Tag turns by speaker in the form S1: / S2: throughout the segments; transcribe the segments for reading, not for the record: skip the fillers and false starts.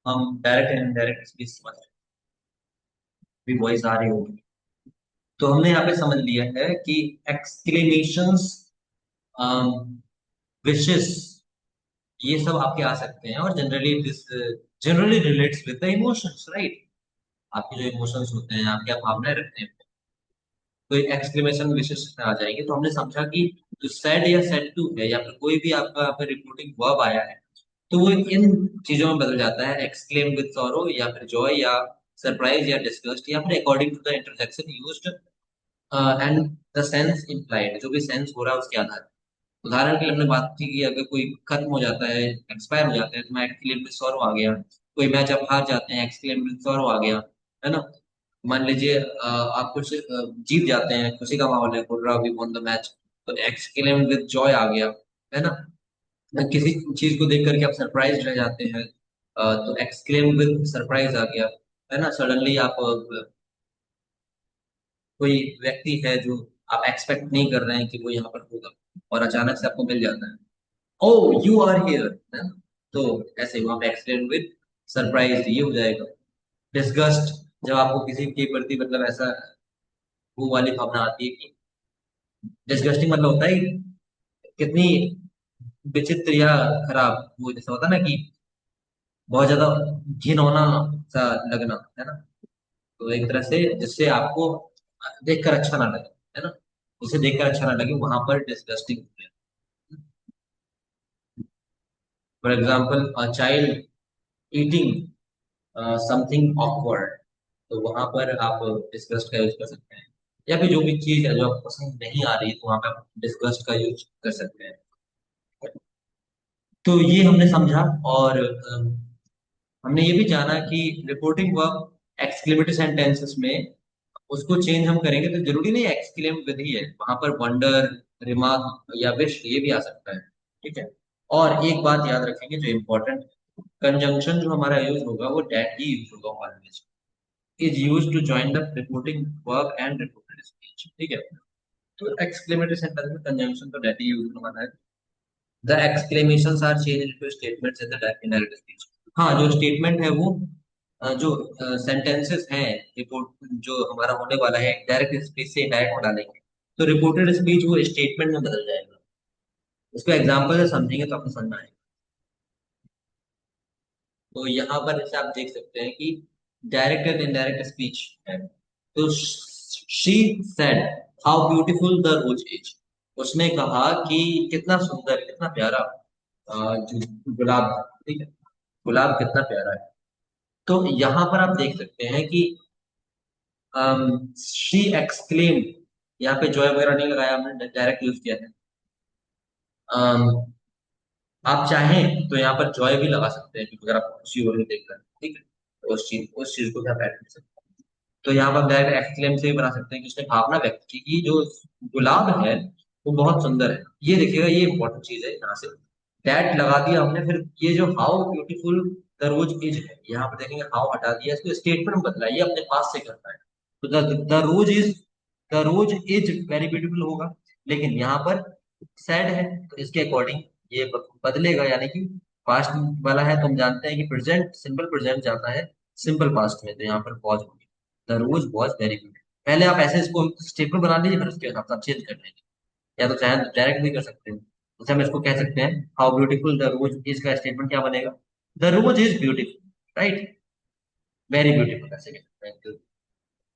S1: हम direct and indirect speech समझ रहे हैं, वॉइस आ रही होगी। तो हमने यहाँ पे समझ लिया है कि एक्सक्लेमेशंस, विशेस, ये सब आपके आ सकते हैं, और generally this generally relates with the emotions, right. आपके जो इमोशंस होते हैं, आप क्या भावनाएं रखते हैं, तो एक्सक्लेमेशन विशेस में आ जाएंगे। तो हमने समझा कि जो सैड या सैड टू है, या फिर कोई भी आपका यहाँ पे रिपोर्टिंग वर्ब आया है, तो वो इन चीजों में बदल जाता है, एक्सक्लेम विद सॉरो, या फिर जॉय, या सरप्राइज, या डिस्गस्ट, या फिर according to the interjection used and the sense implied, जो भी सेंस हो रहा है उसके आधार पर। उदाहरण के लिए हमने बात की कि अगर कोई खत्म हो जाता है, एक्सपायर हो जाता है, तो मैं एक्सक्लेम विद सॉरो आ गया। कोई मैच आप हार जाते हैं, एक्सक्लेम विद सॉरो आ गया, है ना। मान लीजिए आप कुछ जीत जाते हैं, खुशी का माहौल है, बोल रहा वी वॉन द मैच, तो एक्सक्लेम विद जॉय आ गया, है ना। किसी चीज को देख करके आप सरप्राइज रह जाते हैं, तो एक्सक्लेम विद सरप्राइज आ गया, है ना। सडनली आप कोई व्यक्ति है जो आप एक्सपेक्ट नहीं कर रहे हैं कि वो यहाँ पर होगा, और अचानक से आपको मिल जाता है, ओ यू आर हियर, है ना। तो ऐसे वहां पे एक्सक्लेम विद सरप्राइज ये हो जाएगा। डिस्गस्ट, जब आपको किसी के प्रति मतलब ऐसा वो वाली भावना आती है कि डिस्गस्टिंग मतलब होता है कितनी विचित्र या खराब, वो जैसा होता है ना कि बहुत ज्यादा घिनौना सा लगना, है ना। तो एक तरह से जिससे आपको देखकर अच्छा ना लगे, है ना, जिसे देखकर अच्छा ना लगे, वहां पर disgusting. For example, a child eating something awkward, तो वहां पर आप डिस्गस्ट का यूज कर सकते हैं। या फिर जो भी चीज है जो आपको पसंद नहीं आ रही है, तो वहां पे आप डिस्गस्ट का यूज कर सकते हैं। तो ये हमने समझा, और हमने ये भी जाना कि रिपोर्टिंग वर्ब एक्सक्लेमेटरी सेंटेंसेस में उसको चेंज हम करेंगे, तो जरूरी नहीं एक्सक्लेम विद ही है, वहां पर वंडर, रिमार्क या विश ये भी आ सकता है, ठीक है। और एक बात याद रखेंगे जो इम्पोर्टेंट, कंजंक्शन जो हमारा यूज होगा वो डेट ही यूज होगा always, is use to join the reporting verb and reported speech, ठीक है। तो एक्सक्लेमेटरी सेंटेंस में कंजंक्शन तो डेट ही यूज होना है। The exclamations are change into statements in the indirect speech। हाँ, जो स्टेटमेंट है वो जो सेंटेंसेस हैं, रिपोर्ट जो हमारा होने वाला है डायरेक्ट स्पीच से डायरेक्ट में डालेंगे, तो रिपोर्टेड स्पीच वो स्टेटमेंट में बदल जाएगा। उसको एग्जाम्पल से समझेंगे तो आपको समझ में आएगा। तो यहाँ पर जैसे आप देख सकते हैं कि डायरेक्ट एंड इनडायरेक्ट स्पीच है। तो she said how beautiful the rose is, उसने कहा कि कितना सुंदर, कितना प्यारा जो गुलाब है, ठीक है, गुलाब कितना प्यारा है। तो यहाँ पर आप देख सकते हैं कि शी एक्सक्लेम, यहाँ पे जॉय वगैरह नहीं लगाया हमने, डायरेक्ट यूज किया है। um, आप चाहें तो यहाँ पर जॉय भी लगा सकते हैं, क्योंकि अगर आपको खुशी हो रही है देखकर, ठीक है, तो उस चीज को भी आप ऐड कर सकते हैं। तो यहाँ पर डायरेक्ट एक्सक्लेम से भी बना सकते हैं कि उसने भावना व्यक्त की कि जो गुलाब है वो बहुत सुंदर है। ये देखिएगा, ये इंपॉर्टेंट चीज है, यहाँ से दैट लगा दिया हमने, फिर ये जो how beautiful the rose is है, यहाँ पर देखेंगे हाउ हटा दिया, इसको स्टेटमेंट बदला, ये अपने पास से करता है। तो the rose is very beautiful होगा, लेकिन यहाँ पर सैड है, तो इसके अकॉर्डिंग ये बदलेगा, यानी कि पास्ट वाला है तो हम जानते हैं कि प्रेजेंट, सिंपल प्रेजेंट जाता है सिंपल पास्ट में, तो यहाँ पर वॉज होगी, the rose was very beautiful. पहले आप ऐसे इसको स्टेटमेंट बना लीजिए, फिर उसके हिसाब से आप चेंज कर लेंगे, या तो चाहे डायरेक्ट भी कर सकते हैं। जैसे हम इसको कह सकते हैं, how beautiful the rose is का स्टेटमेंट क्या बनेगा, the rose is beautiful, right, very beautiful ऐसे कह सकते हैं। तो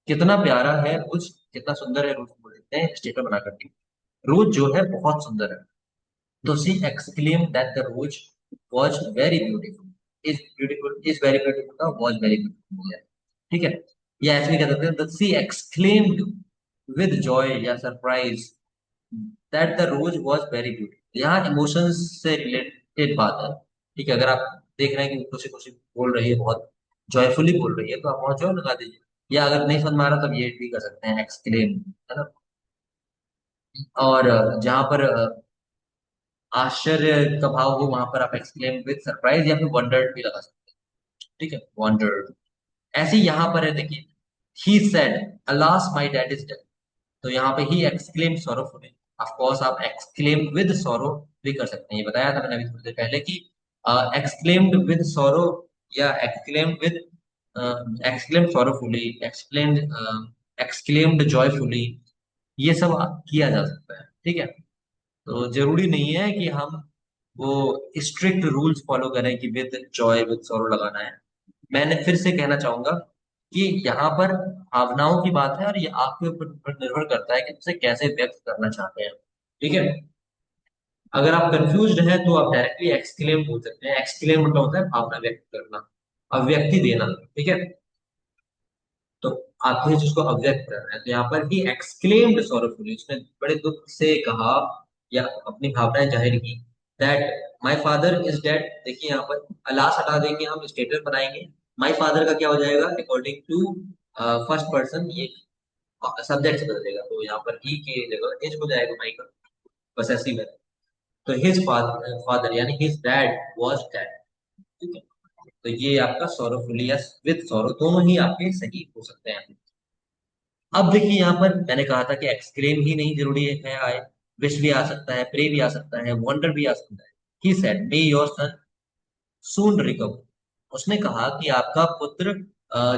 S1: कितना प्यारा है रोज, कितना सुंदर है रोज, बोल देते हैं स्टेटमेंट बना करके, रोज जो है बहुत सुंदर है। तो she exclaimed that the rose was very beautiful, is very beautiful का was very beautiful हो गया, ठीक है। या ऐसे भी कह सकते हैं, that she exclaimed with joy या surprise that the rose was very beautiful। यहाँ इमोशंस से रिलेटेड बात है, ठीक है। अगर आप देख रहे हैं कि खुशी खुशी बोल रही है, बहुत जॉयफुली बोल रही है, तो आप वहाँ जॉय लगा दीजिए। या अगर नहीं समझ में आ रहा, तब ये भी कर सकते हैं एक्सक्लेम, है ना। और जहां पर आश्चर्य का भाव हो, वहां पर आप एक्सक्लेम विद सरप्राइज या फिर वंडर्ड भी लगा सकते हैं, ठीक है, वंडर्ड। ऐसे ही यहाँ पर है, देखिए, he said alas my dad is dead, तो यहाँ पे ही एक्सक्लेम सॉरोफुली, ऑफ कोर्स आप एक्सक्लेम विद सॉरो भी कर सकते हैं। ये बताया था मैंने अभी थोड़ी देर पहले कि एक्सक्लेम्ड विद सॉरो या exclaimed with exclaimed sorrowfully, exclaimed joyfully, ये सब किया जा सकता है। ठीक है। तो जरूरी नहीं है कि हम वो स्ट्रिक्ट रूल्स फॉलो करें कि विद जॉय विद सॉरो लगाना है। मैंने फिर से कहना चाहूंगा कि यहाँ पर भावनाओं की बात है और ये आपके ऊपर निर्भर करता है कि उसे कैसे व्यक्त करना चाहते हैं। ठीक है। अगर आप कंफ्यूज्ड हैं तो आप डायरेक्टली एक्सक्लेम बोल सकते हैं। एक्सक्लेम मतलब होता है भावना व्यक्त करना, अभिव्यक्ति देना। ठीक है। तो आप इस चीज को अभिव्यक्त कर रहे हैं, तो यहाँ पर ही एक्सक्लेम्ड सॉरोफुली, उसने बड़े दुख से कहा या अपनी भावनाएं जाहिर की, that my father is dead. देखिए यहाँ पर अलास हटा देंगे, हम स्टेटमेंट बनाएंगे। माय फादर का क्या हो जाएगा, अकॉर्डिंग टू फर्स्ट पर्सन, ये सब्जेक्ट बदल देगा, तो यहाँ पर ही की जगह हिज हो जाएगा, माई का पॉसेसिव है। तो हिज फादर यानी हिज डैड वाज डेड। ठीक है। तो ये आपका सॉरोफुली या विद सॉरो दोनों ही आपके सही हो सकते हैं। अब देखिए यहाँ पर मैंने कहा था कि एक्सक्लेम ही नहीं जरूरी है आए, विश भी आ सकता है, प्रे भी आ सकता है, वंडर भी आ सकता है। He said may your son soon recover. उसने कहा कि आपका पुत्र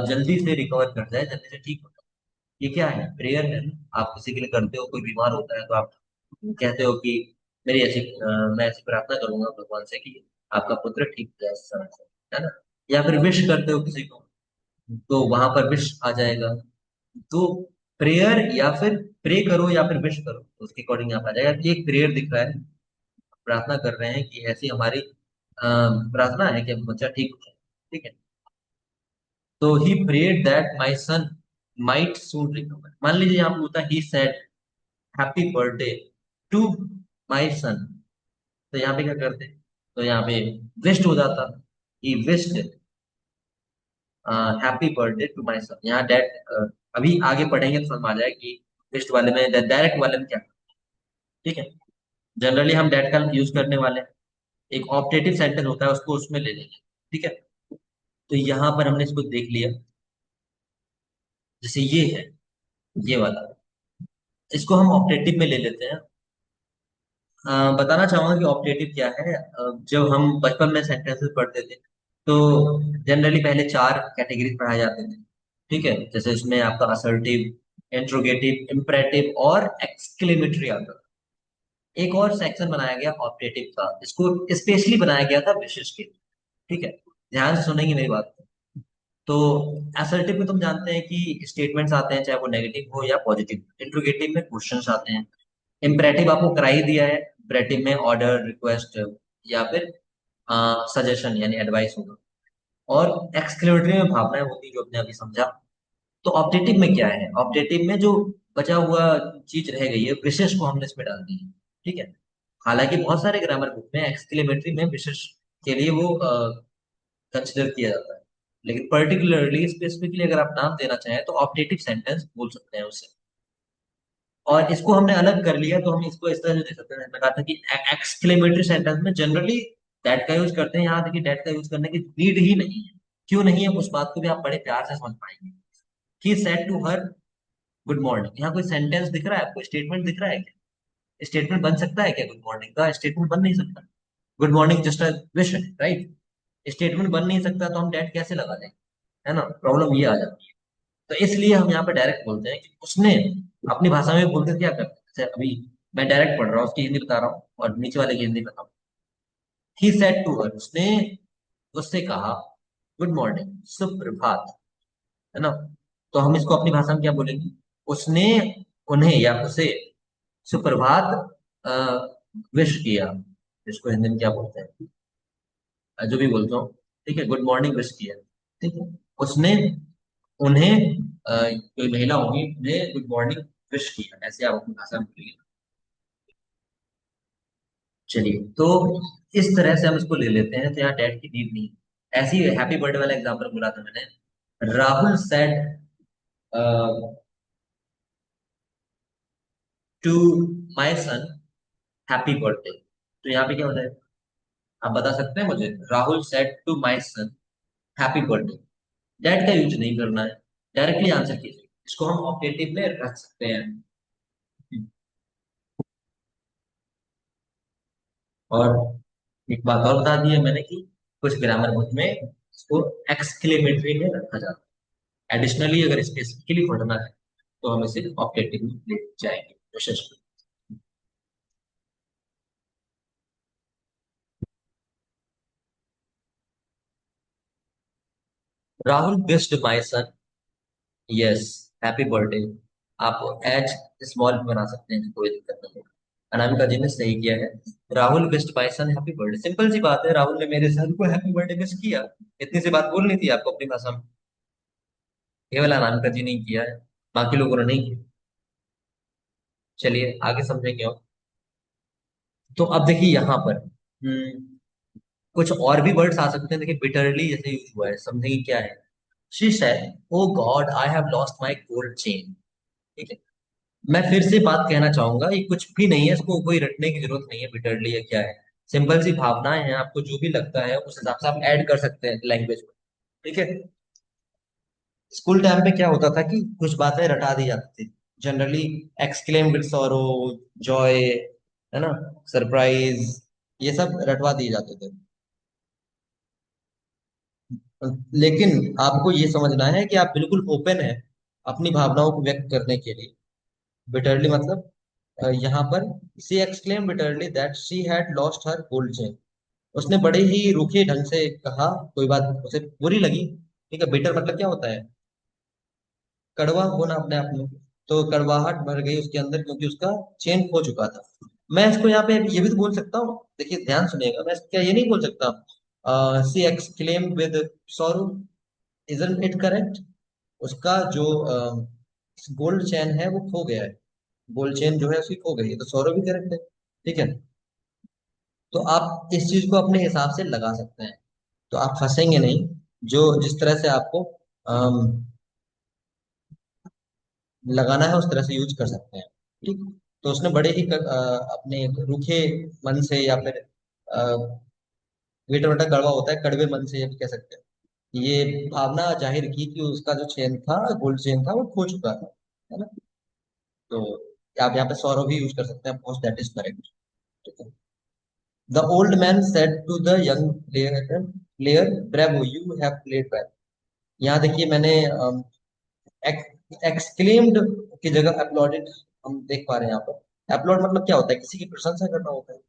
S1: जल्दी से रिकवर कर जाए, जल्दी से ठीक हो जाए। ये क्या है, प्रेयर है ना। आप किसी के लिए करते हो, कोई बीमार होता है तो आप कहते हो कि मेरी ऐसी मैं ऐसी प्रार्थना करूंगा भगवान से कि आपका पुत्र ठीक हो जाए इस समय से, है ना। या फिर विश करते हो किसी को, तो वहां पर विश आ जाएगा। तो प्रेयर या फिर प्रे करो या फिर विश करो, तो उसके अकॉर्डिंग आप आ जाएगा कि एक प्रेयर दिख रहा है, प्रार्थना कर रहे हैं कि ऐसी हमारी प्रार्थना है कि बच्चा ठीक हो जाए। ठीक है। तो he prayed that my son might soon recover. मान लीजिए यहाँ पे होता है he said happy birthday to my son, तो यहाँ पे क्या करते, तो यहाँ पे विश्ड हो जाता, he wished happy birthday to my son. यहाँ डैड अभी आगे पढ़ेंगे तो समझ में आ जाए कि विश्ड वाले में, डायरेक्ट वाले में क्या। ठीक है। जनरली हम डेट का यूज करने वाले हैं, एक ऑप्टेटिव सेंटेंस होता है उसको उसमें ले लेंगे। ठीक है। तो यहाँ पर हमने इसको देख लिया, जैसे ये है, ये वाला, इसको हम ऑप्टेटिव में ले लेते हैं। बताना चाहूंगा कि ऑप्टेटिव क्या है। जब हम बचपन में सेंटेंसेस पढ़ते थे तो जनरली पहले चार कैटेगरी पढ़ाए जाते थे। ठीक है। जैसे इसमें आपका असर्टिव, इंट्रोगेटिव, इम्परेटिव और एक्सक्लेमेटरी आता था। एक और सेक्शन बनाया गया ऑप्टेटिव का, इसको स्पेशली बनाया गया था विशेष के लिए। ठीक है। ध्यान से सुनेंगे मेरी बात। तो असर्टिव में तुम जानते हैं कि स्टेटमेंट्स आते हैं, चाहे वो नेगेटिव हो या पॉजिटिव। इंट्रोगेटिव में क्वेश्चंस आते हैं। इम्परेटिव आपको करा ही दिया है, इम्परेटिव में ऑर्डर, रिक्वेस्ट या फिर सजेशन यानी एडवाइस होगा। और एक्सक्लेमेटरी में भावनाएं होती जो अपने अभी समझा। तो ऑप्टेटिव में क्या है, ऑप्टेटिव में जो बचा हुआ चीज रह गई है, विशेष को हमने इसमें डाल दी है। ठीक है। हालांकि बहुत सारे ग्रामर बुक में एक्सक्लेमेटरी में विशेष के लिए वो कंसिडर किया जाता है, लेकिन पर्टिकुलरली स्पेसिफिकली अगर आप नाम देना चाहें तो ऑप्टेटिव सेंटेंस बोल सकते हैं उसे। और इसको हमने अलग कर लिया तो हम इसको इस तरह से दे सकते हैं। मैंने कहा था कि एक्सक्लेमेटरी सेंटेंस में जनरली दैट का यूज करते हैं, यहाँ देखिए दैट का यूज करने की नीड ही नहीं है। क्यों नहीं है, उस बात को भी आप बड़े प्यार से समझ पाएंगे। He said to her good morning. यहाँ कोई सेंटेंस दिख रहा है आपको, स्टेटमेंट दिख रहा है क्या? स्टेटमेंट बन सकता है क्या गुड मॉर्निंग का? स्टेटमेंट बन नहीं सकता। Good morning just a wish है, राइट। स्टेटमेंट बन नहीं सकता तो हम डेट कैसे लगा दें, है ना। प्रॉब्लम ये आ जाती है। तो इसलिए हम यहाँ पे डायरेक्ट बोलते हैं कि उसने अपनी भाषा में बोलकर क्या करते हैं। जैसे अभी मैं डायरेक्ट पढ़ रहा हूँ, उसकी हिंदी बता रहा हूँ और नीचे वाले की हिंदी बता रहा हूँ। ही सेड टू हर, उसने उससे कहा गुड मॉर्निंग, सुप्रभात, है ना। तो हम इसको अपनी भाषा में क्या बोलेंगे, उसने उन्हें या उसे सुप्रभात विश किया। इसको हिंदी में क्या बोलते हैं, जो भी बोलता हूँ। ठीक है। गुड मॉर्निंग विश किया। ठीक है। उसने उन्हें कोई महिला होगी, उन्हें गुड मॉर्निंग विश किया, ऐसे आप अपनी भाषा में बोलिए। चलिए, तो इस तरह से हम इसको ले लेते हैं, तो यहाँ डैड की नीड नहीं है। ऐसी हैप्पी बर्थडे वाला एग्जांपल बोला था मैंने, Rahul said to my son happy birthday. तो यहाँ पे क्या हो जाएगा, आप बता सकते हैं मुझे। Rahul said to my son happy birthday, that का यूज नहीं करना है, डायरेक्टली आंसर कीजिए। इसको हम ऑप्टेटिव में रख सकते हैं। और एक बात और बता दी है मैंने कि कुछ ग्रामर बुक में इसको एक्सक्लेमेटरी में रखा जाता है। एडिशनली अगर स्पेसिफिकली पढ़ना है तो हम इसे ऑप्टेटिव में ले जाएंगे विशेष में। राहुल विश्ड माई सन, यस, हैप्पी बर्थडे। आप एज स्मॉल भी बना सकते हैं, कोई दिक्कत नहीं है। अनामिका जी ने सही किया है। राहुल विश्ड माई सन हैप्पी बर्थडे, सिंपल सी बात है, राहुल ने मेरे सन को हैप्पी बर्थडे विश किया। इतनी सी बात बोलनी थी आपको अपनी भाषा में। केवल अनामिका जी ने ही किया है, बाकी लोगों ने नहीं किया। चलिए आगे समझेंगे और। तो अब देखिए यहाँ पर कुछ और भी वर्ड्स आ सकते हैं। देखिए बिटरली जैसे यूज हुआ है, समझेंगे क्या है। She said, oh God I have lost my gold chain. ठीक है। मैं फिर से बात कहना चाहूंगा, ये कुछ भी नहीं है, इसको कोई रटने की जरूरत नहीं है बिटरली या क्या है। सिंपल सी भावनाएं हैं, आपको जो भी लगता है उस हिसाब से आप ऐड कर सकते हैं लैंग्वेज में। ठीक है। स्कूल टाइम पे क्या होता था कि कुछ बातें रटा दी जाती थी generally. Exclaim with sorrow, Joy, है ना, सरप्राइज, ये सब रटवा दिए जाते थे। लेकिन आपको ये समझना है कि आप बिल्कुल ओपन है अपनी भावनाओं को व्यक्त करने के लिए। बिटरली मतलब यहाँ पर she exclaim bitterly that she had lost her gold chain. उसने बड़े ही रूखे ढंग से कहा, कोई बात उसे बुरी लगी। ठीक है। बिटर मतलब क्या होता है, कड़वा होना अपने आप में। तो कड़वाहट भर गई उसके अंदर क्योंकि उसका चेन खो चुका था। मैं इसको यहाँ पे ये भी तो बोल सकता हूँ, देखिए ध्यान सुनिएगा, मैं क्या ये नहीं बोल सकता she exclaim with sorrow, isn't it correct. उसका जो गोल्ड चेन है वो खो गया है, गोल्ड चेन जो है उसकी खो गई है, तो सौरभ भी करेक्ट है। ठीक है। तो आप इस चीज को अपने हिसाब से लगा सकते हैं, तो आप फंसेंगे नहीं। जो जिस तरह से आपको लगाना है उस तरह से यूज कर सकते हैं। ठीक। तो उसने बड़े ही अपने रूखे मन से या फिर मीठा मीठा कड़वा होता है, कड़वे मन से ये भी कह सकते हैं, ये भावना जाहिर की कि उसका जो चेन था, गोल्ड चेन था, वो खो चुका था। है ना। तो आप यहाँ पे सौरभ भी यूज कर सकते हैं, of that is correct. The old man said to the young player, bravo you have played well. यहाँ देखिए मैंने एक्सक्लेम्ड की जगह अपलॉडेड हम देख पा रहे हैं यहाँ पर। अपलॉड मतलब क्या होता है, किसी की प्रशंसा करना होता है।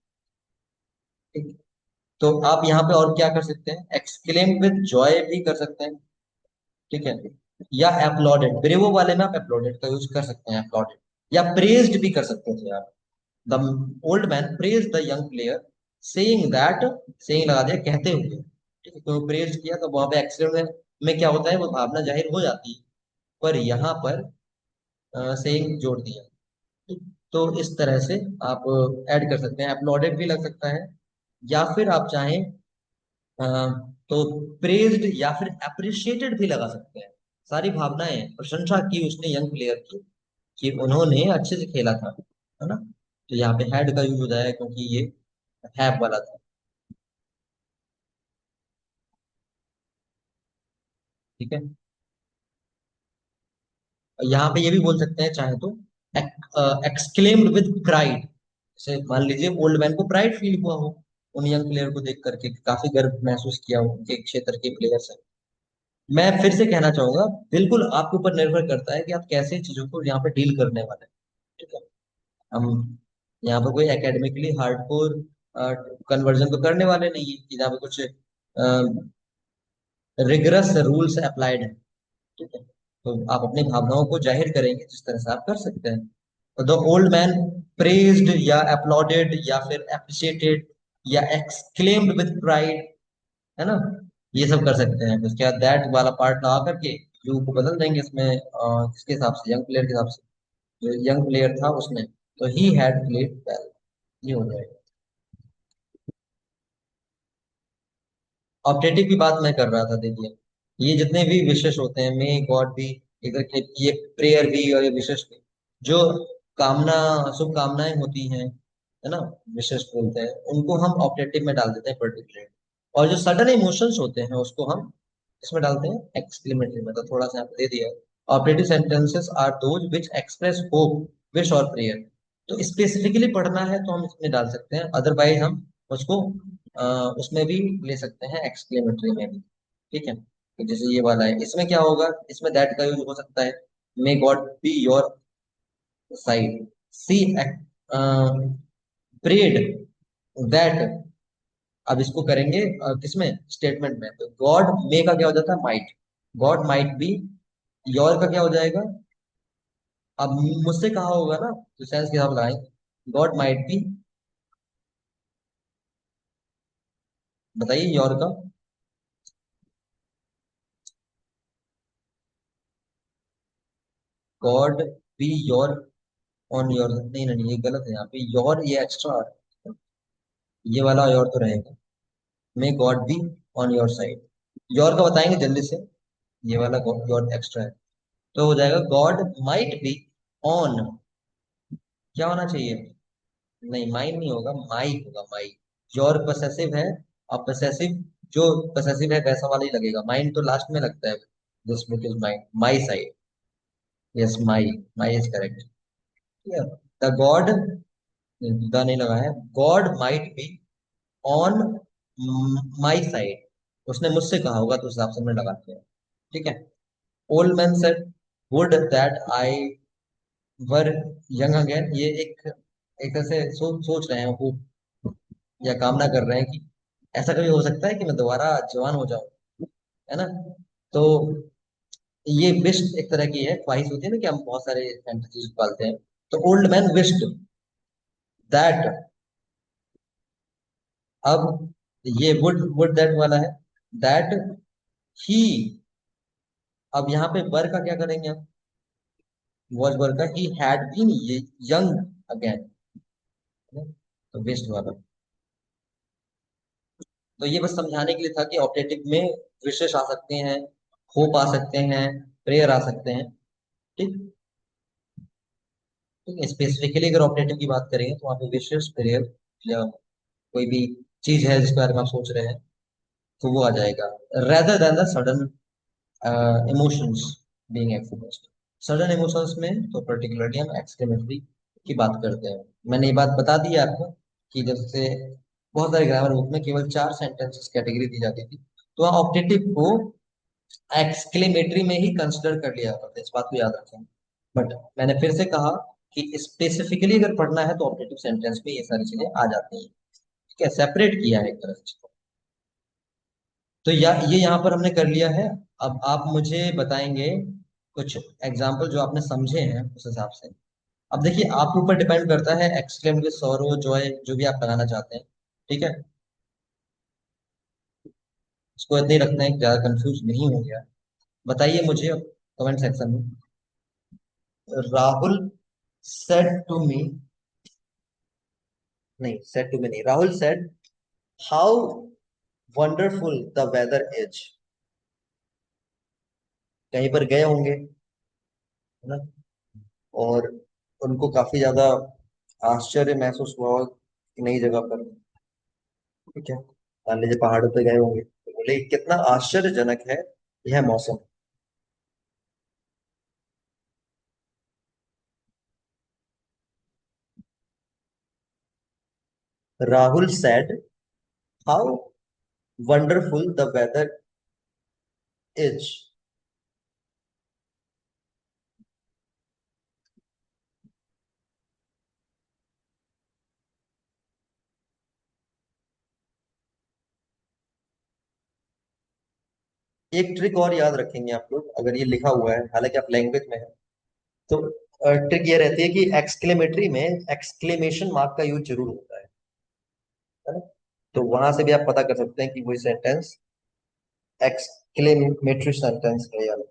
S1: ठीक है? तो आप यहाँ पे और क्या कर सकते हैं, एक्सक्लेम विद जॉय भी कर सकते हैं। ठीक है। या अपलॉडेड, ब्रेवो वाले में आप अपलॉडेड का यूज कर सकते हैं, अपलॉडेड। या प्रेज्ड भी कर सकते थे आप। The old man praise the young player, saying that, saying लगा दिया कहते हुए। ठीक है। तो प्रेज किया तो वहां पे एक्सीडेंट में क्या होता है, वो भावना जाहिर हो जाती है। पर यहाँ पर सेइंग जोड़ दिया। ठीक। तो इस तरह से आप ऐड कर सकते हैं, अपलॉडेड भी लग सकता है। या फिर आप चाहें अ, तो प्रेज्ड या फिर अप्रिशिएटेड भी लगा सकते हैं। सारी भावनाएं हैं। प्रशंसा की उसने यंग प्लेयर की कि उन्होंने अच्छे से खेला था, है ना। तो यहाँ पे हैड का यूज हो जाएगा क्योंकि ये हैव वाला था। ठीक है। यहाँ पे ये भी बोल सकते हैं चाहे तो, एक्सक्लेम्ड विद प्राइड। जैसे मान लीजिए ओल्ड मैन को प्राइड फील हुआ हो उन यंग प्लेयर को देख करके, काफी गर्व महसूस किया हो उनके क्षेत्र के प्लेयर से। मैं फिर से कहना चाहूंगा, बिल्कुल आपके ऊपर निर्भर करता है कि आप कैसे चीजों को यहाँ पे डील करने वाले हैं। ठीक है। हम यहाँ पर कोई एकेडमिकली हार्डकोर कन्वर्जन तो करने वाले नहीं है कि जहाँ पे कुछ रिगरस रूल्स अप्लाइड है। ठीक है। तो आप अपनी भावनाओं को जाहिर करेंगे जिस तरह से आप कर सकते हैं। द ओल्ड मैन प्रेज्ड या अपलॉडेड या फिर अप्रिशिएटेड या एक्सक्लेम्ड विद प्राइड, है ना। ये सब कर सकते हैं। उसके बाद दैट वाला पार्ट लगा करके यू को बदल देंगे इसमें किसके हिसाब से, यंग प्लेयर के हिसाब से। जो यंग प्लेयर था उसने, तो ही हैड प्लेड वेल, ये हो जाएगा। ऑब्जेक्टिव की बात मैं कर रहा था, देखिए ये जितने भी विशेष होते हैं, मे गॉड भी, इधर के ये प्रेयर भी और ये विशेष भी, जो कामना, शुभ कामनाएं होती हैं, है ना, विशेष बोलते हैं उनको हम ऑब्जेक्टिव में डाल देते हैं पर्टिकुलर। और जो सडन इमोशंस होते हैं उसको हम इसमें डालते हैं एक्सक्लेमेटरी में। तो थोड़ा सा यहाँ पे दे दिया है। Objective sentences are those which express hope, wish और प्रेयर। तो स्पेसिफिकली पढ़ना है तो हम इसमें डाल सकते हैं, अदरवाइज हम उसको अ, उसमें भी ले सकते हैं, एक्सक्लेमेटरी में भी। ठीक है, तो जैसे ये वाला है, इसमें क्या होगा, इसमें दैट का यूज हो सकता है, may God be your side, she prayed that, अब इसको करेंगे किसमें, स्टेटमेंट में, तो गॉड मे का क्या हो जाता है, might, God might be, your का क्या हो जाएगा, अब मुझसे कहा होगा ना, तो सेंस के हिसाब लगाएंगे, गॉड माइट बी, बताइए योर का, God be your on your, नहीं नहीं ये गलत है, यहाँ पे योर ये एक्स्ट्रा, ये वाला योर तो रहेगा, मे God be on your side, your का बताएंगे जल्दी से, ये वाला योर एक्स्ट्रा है, तो हो जाएगा गॉड माइट बी ऑन, क्या होना चाहिए, नहीं माइन नहीं होगा, माई होगा, माई, योर पसेसिव है, और पसेसिव जो पसेसिव है वैसा वाला ही लगेगा, माइन तो लास्ट में लगता है, this book is mine, my side, yes my, my is correct, the God, the नहीं लगा है, God might be on my side, उसने मुझसे कहा होगा तो उस हिसाब से हमने लगाते हैं, ठीक है, old man said would that I were young again, ये एक तरह से सोच रहे हैं वो, या कामना कर रहे हैं कि ऐसा कभी हो सकता है कि मैं दोबारा जवान हो जाऊं, है ना, तो ये विश एक तरह की है, ख्वाहिश होती है ना कि हम बहुत सारे फैंटेसीज पालते हैं, तो ओल्ड मैन विश्ड दैट, अब ये वुड दैट वाला है, दैट ही, अब यहाँ पे वर का क्या करेंगे हम, वॉज वर का, he had been young again, तो वेस्ट वाला, तो ये बस समझाने के लिए था कि ऑप्टेटिव में विशेष आ सकते हैं, होप आ सकते हैं, प्रेयर आ सकते हैं, ठीक, ठीक है, स्पेसिफिकली अगर ऑप्टेटिव की बात करेंगे तो वहाँ पे विशेष, प्रेयर, या कोई भी चीज है जिसके बारे में आप सोच रहे हैं तो वो आ जाएगा, rather than the sudden emotions being expressed, sudden emotions में तो पर्टिकुलरली हम एक्सक्लेमेटरी की बात करते हैं, मैंने ये बात बता दी है आपको कि जैसे बहुत सारे ग्रामर बुक में केवल 4 सेंटेंसेस कैटेगरी दी जाती थी, तो वहाँ ऑप्टेटिव को एक्सक्लेमेटरी में ही कंसिडर कर लिया जाता था, इस बात को याद रखें, बट मैंने फिर से कहा कि स्पेसिफिकली अगर पढ़ना है तो ऑप्टेटिव सेंटेंस में ये सारी चीजें आ जाती हैं, ठीक है, सेपरेट किया है एक तरह से, तो ये यहाँ पर हमने कर लिया है, अब आप मुझे बताएंगे कुछ एग्जाम्पल जो आपने समझे हैं उस हिसाब से, अब देखिए आपके ऊपर डिपेंड करता है, एक्सक्लेम विद सॉरो, जॉय, जो भी आप लगाना चाहते हैं, ठीक है, इसको इतना ही रखना है कि ज्यादा कंफ्यूज नहीं हो गया, बताइए मुझे अब कमेंट सेक्शन में, राहुल सेड टू मी, नहीं सेड टू मी नहीं, Rahul said how wonderful the weather is, कहीं पर गए होंगे, है ना, और उनको काफी ज्यादा आश्चर्य महसूस हुआ होगा कि नई जगह पर, ठीक है, मान लीजिए पहाड़ों पे गए होंगे तो बोले कितना आश्चर्यजनक है यह मौसम, Rahul said how wonderful the weather is, एक ट्रिक और याद रखेंगे आप लोग, अगर ये लिखा हुआ है हालांकि आप लैंग्वेज में है, तो ट्रिक ये रहती है कि एक्सक्लेमेटरी में एक्सक्लेमेशन मार्क का यूज जरूर होता है ना, तो वहां से भी आप पता कर सकते हैं कि वही सेंटेंस एक्सक्लेमेटरी सेंटेंस है या नहीं।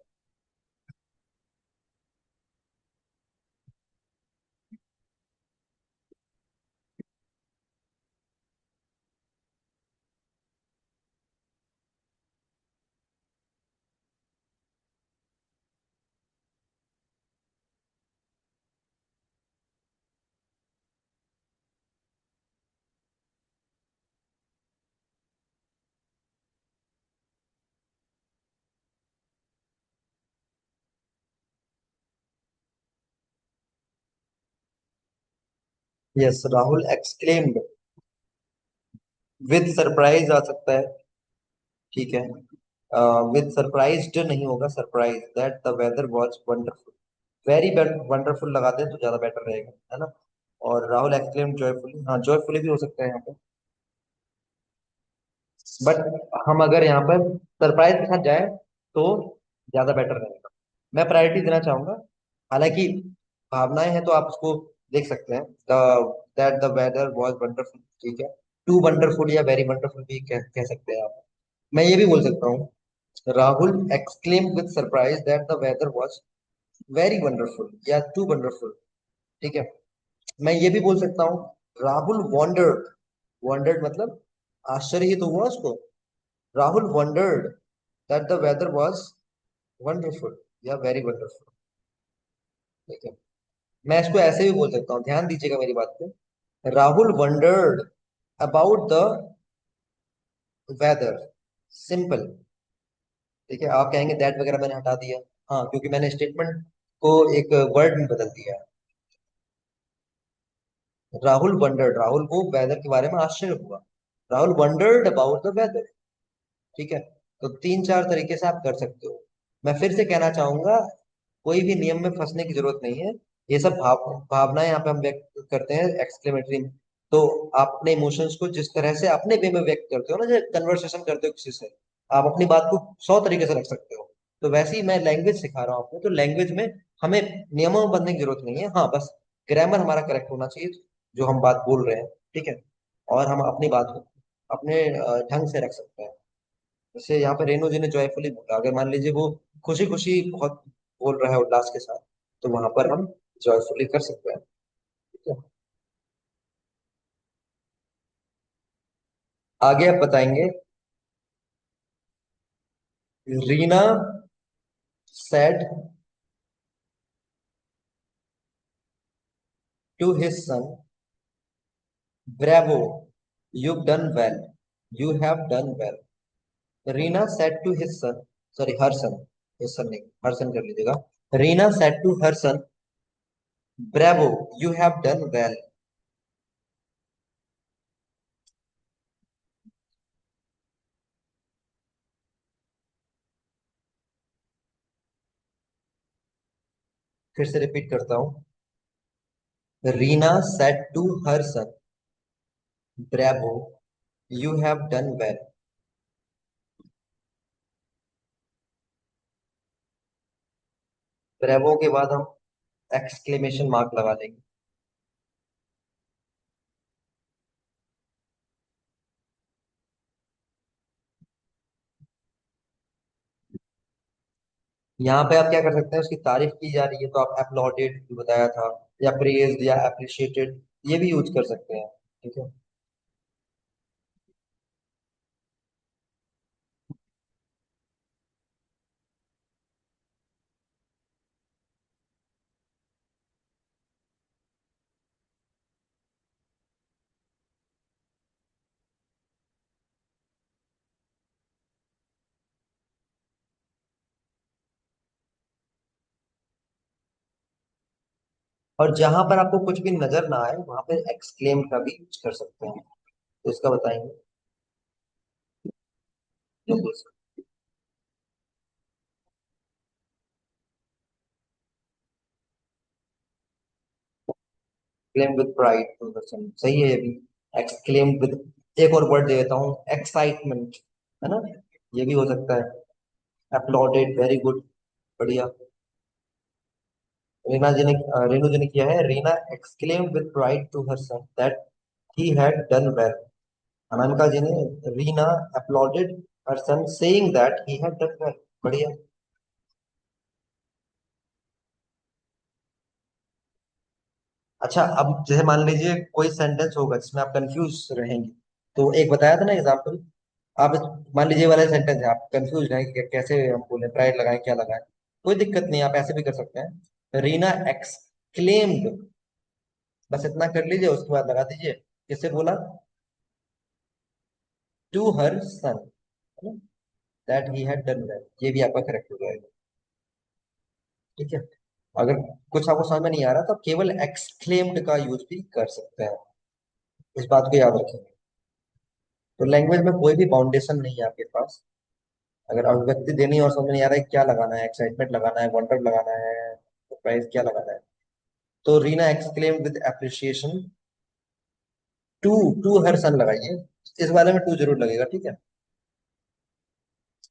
S1: Yes, Rahul exclaimed, with surprise आ सकता है, ठीक है, विद सरप्राइज्ड नहीं होगा, surprise that the weather was wonderful. Very wonderful लगा दें तो ज्यादा बेटर रहेगा, है ना। और राहुल एक्सक्लेम जॉयफुली, हाँ जॉयफुली भी हो सकता है यहाँ पे, बट हम अगर यहाँ पर सरप्राइज के साथ जाए तो ज्यादा बेटर रहेगा। मैं प्रायोरिटी देना चाहूंगा, हालांकि भावनाएं हैं तो आप उसको देख सकते हैं। That the weather was wonderful, ठीक है। टू वंडरफुल या वेरी वंडरफुल भी कह सकते हैं आप। मैं ये भी बोल सकता हूँ, Rahul exclaim with surprise that the weather was very wonderful या टू वंडरफुल, ठीक है। मैं ये भी बोल सकता हूँ, राहुल वॉन्डर्ड, वॉन्डर्ड मतलब आश्चर्य ही तो हुआ उसको। Rahul wondered that the weather was wonderful या वेरी वंडरफुल, ठीक है। मैं इसको ऐसे भी बोल सकता हूँ, ध्यान दीजिएगा मेरी बात पे। Rahul wondered about the weather, simple, ठीक है। आप कहेंगे दैट वगैरह मैंने हटा दिया, हाँ क्योंकि मैंने स्टेटमेंट को एक वर्ड में बदल दिया है। राहुल वंडर्ड, राहुल को वेदर के बारे में आश्चर्य हुआ। Rahul wondered about the weather, ठीक है। तो तीन चार तरीके से आप कर सकते हो। मैं फिर से कहना चाहूंगा, कोई भी नियम में फंसने की जरूरत नहीं है। ये सब भावनाएं यहाँ पे हम व्यक्त करते हैं एक्सक्लेमेटरी में। तो आप अपने इमोशंस को जिस तरह से अपने वे में व्यक्त करते हो ना, जब कन्वर्सेशन करते हो किसी से, आप अपनी बात को 100 तरीके से रख सकते हो। तो वैसे ही मैं लैंग्वेज सिखा रहा हूँ आपको, तो लैंग्वेज में हमें नियमों में बंधने की जरूरत नहीं है। हाँ बस ग्रामर हमारा करेक्ट होना चाहिए, जो हम बात बोल रहे हैं, ठीक है। और हम अपनी बात को अपने ढंग से रख सकते हैं। जैसे यहाँ पे रेणु जी ने जॉयफुली बोला, अगर मान लीजिए वो खुशी खुशी बहुत बोल रहा है उल्लास के साथ, तो वहां पर हम जॉयफुली कर सकते हैं, ठीक है। आगे आप बताएंगे, Reena said to his son, bravo, you done well, you have done well. Reena said to his son, sorry her son, his son नहीं, हर सन कर लीजिएगा। Reena said to her son, bravo, you have done well. फिर से repeat करता हूँ, Reena said to her son, bravo, you have done well. Bravo के बाद हम एक्सक्लेमेशन मार्क लगा देंगे। यहाँ पे आप क्या कर सकते हैं, उसकी तारीफ की जा रही है तो आप अपलॉडेड बताया था, या प्रेज्ड या अप्रिशिएटेड, ये भी यूज कर सकते हैं, ठीक है। और जहां पर आपको कुछ भी नजर ना आए वहां पे एक्सक्लेम का भी यूज कर सकते हैं, तो इसका बताएंगे जो बोल सकते एक्सक्लेम विद प्राइड प्रदर्शन, सही है ये भी। एक्सक्लेम विद, एक और वर्ड दे देता हूँ, एक्साइटमेंट, है ना, ये भी हो सकता है। अपलॉडेड, वेरी गुड, बढ़िया। रेणु जी ने किया है, Reena exclaim with pride to her son that he had done well. Anamika ji ने, Reena applauded her son saying that he had done well, बढ़िया। अच्छा, अब जैसे मान लीजिए कोई सेंटेंस होगा जिसमें आप कंफ्यूज रहेंगे, तो एक बताया था ना एग्जाम्पल, आप मान लीजिए ये वाला सेंटेंस है, आप कंफ्यूज हैं कि कैसे हम बोले, प्राइड लगाएं क्या लगाएं, कोई दिक्कत नहीं, आप ऐसे भी कर सकते हैं, रीना एक्सक्लेम्ड, बस इतना कर लीजिए, उसके बाद लगा दीजिए किससे बोला, to her son, that he had done well, ये भी आपका करेक्ट हो जाएगा, ठीक है। अगर कुछ आपको समझ में नहीं आ रहा तो आप केवल एक्सक्लेम्ड का यूज भी कर सकते हैं, इस बात को याद रखें। तो लैंग्वेज में कोई भी बाउंडेशन नहीं है आपके पास,
S2: अगर अभिव्यक्ति देनी है और समझ में नहीं आ रहा है क्या लगाना है, एक्साइटमेंट लगाना है, वंडर लगाना है, सरप्राइज क्या लगाना है, तो Reena exclaim with appreciation to, to her son लगाइए। इस वाले में टू जरूर लगेगा, ठीक है,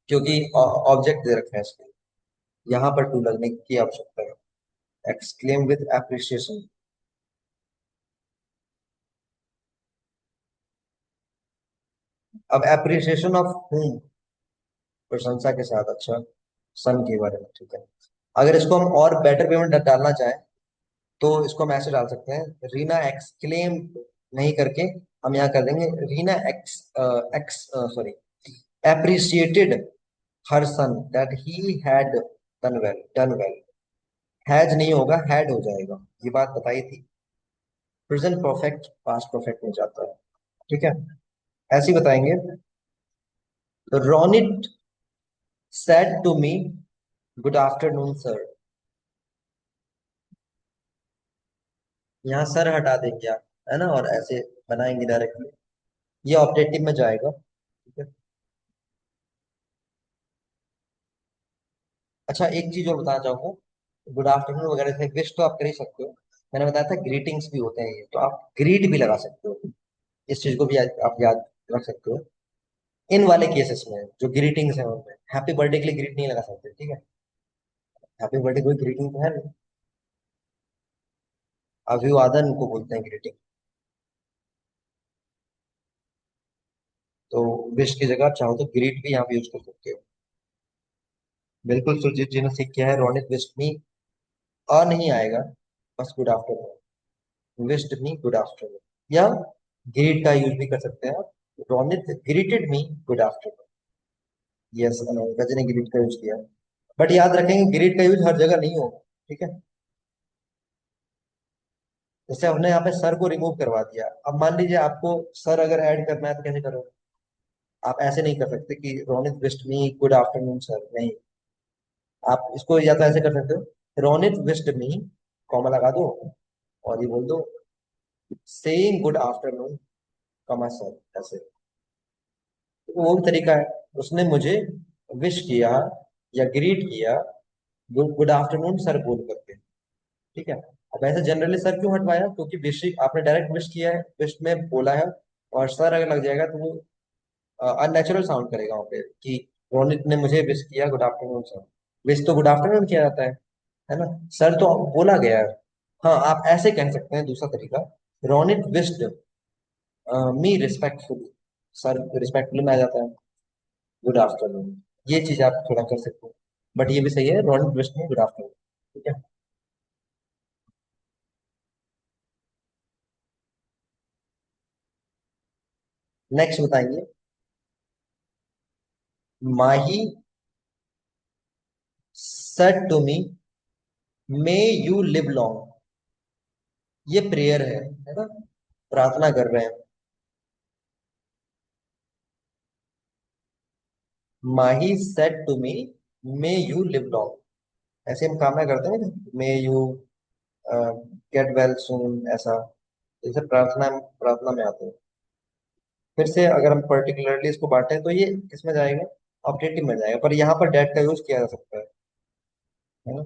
S2: क्योंकि ऑब्जेक्ट दे रखा है इसके लिए। यहाँ पर टू लगने की आवश्यकता है। Exclaim with appreciation. अब एप्रिसिएशन ऑफ whom, प्रशंसा के साथ, अच्छा, सन के बारे में, ठीक है। अगर इसको हम और बेटर पेमेंट डालना चाहें तो इसको हम ऐसे डाल सकते हैं, रीना एक्सक्लेम नहीं करके हम यहाँ कर देंगे Reena x x sorry appreciated her son that he had done well। Has नहीं होगा, हैड हो जाएगा, ये बात बताई थी। प्रेजेंट परफेक्ट पास्ट परफेक्ट में जाता है, ठीक है, ऐसे ही बताएंगे। Ronit said to me good afternoon sir. यहाँ सर हटा देंगे आप, है ना, और ऐसे बनाएंगे डायरेक्टली, ये ऑब्जेक्टिव में जाएगा, ठीक है। अच्छा, एक चीज और बताना चाहूंगा, गुड आफ्टरनून वगैरह से विश तो आप कर ही सकते हो, मैंने बताया था ग्रीटिंग्स भी होते हैं, ये तो आप ग्रीट भी लगा सकते हो। इस चीज को भी आप याद रख सकते हो। इन वाले केसेस में जो ग्रीटिंग्स हैं उनमें हैप्पी बर्थडे के लिए ग्रीट नहीं लगा सकते, ठीक है, हैप्पी बर्थडे कोई ग्रीटिंग तो है नहीं, अभिवादन को बोलते हैं ग्रीटिंग। तो विश की जगह आप चाहो तो ग्रीट भी यहाँ पे यूज कर सकते हो। बिल्कुल, सुरजीत जी ने सीख किया है, रोनित विश मी, अ नहीं आएगा, बस good afternoon, wished me good afternoon, या ग्रीट का यूज भी कर सकते हैं आप, रोनित ग्रीटेड मी गुड आफ्टरनून। यस, गज ने ग्रीट का यूज किया, बट याद रखेंगे ग्रीट का यूज हर जगह नहीं होगा, ठीक है। जैसे हमने यहाँ पे सर को रिमूव करवा दिया, अब मान लीजिए आपको सर अगर ऐड करना है तो कैसे करोगे? आप ऐसे नहीं कर सकते कि Ronit wished me good afternoon sir, नहीं। आप इसको या तो ऐसे कर सकते हो, रोनित विश्ड मी, कॉमा लगा दो, और ये बोल दो saying good afternoon, comma sir, ऐसे। तो वो भी तरीका है, उसने मुझे विश किया या ग्रीट किया गुड गुड आफ्टरनून सर बोल करके, ठीक है। अब ऐसे जनरली सर क्यों हटवाया, क्योंकि विश आपने डायरेक्ट विश किया है, विश में बोला है, और सर अगर लग जाएगा तो वो अननेचुरल साउंड करेगा वहाँ पे कि रोनित ने मुझे विश किया गुड आफ्टरनून सर। विश तो गुड आफ्टरनून किया जाता है ना, सर तो बोला गया है। हाँ, आप ऐसे कह सकते हैं, दूसरा तरीका, रोनित विश्ड मी रिस्पेक्टफुली, सर रिस्पेक्टफुली में आ जाता है, गुड आफ्टरनून, ये चीज आप थोड़ा कर सकते हो। बट ये भी सही है, Ronit wished me good afternoon, ठीक है। नेक्स्ट बताएंगे, Mahi said to me may you live long. ये प्रेयर है ना, प्रार्थना कर रहे हैं। Mahi said to me may you live long, ऐसे हम कामना करते हैं, may you get well soon, ऐसा, जैसे प्रार्थना प्रार्थना में आते हैं। फिर से अगर हम पर्टिकुलरली इसको बांटें तो ये किसमें जाएगा, ऑब्जेक्टिव में जाएगा, पर यहाँ पर डेट का यूज किया जा सकता है ना।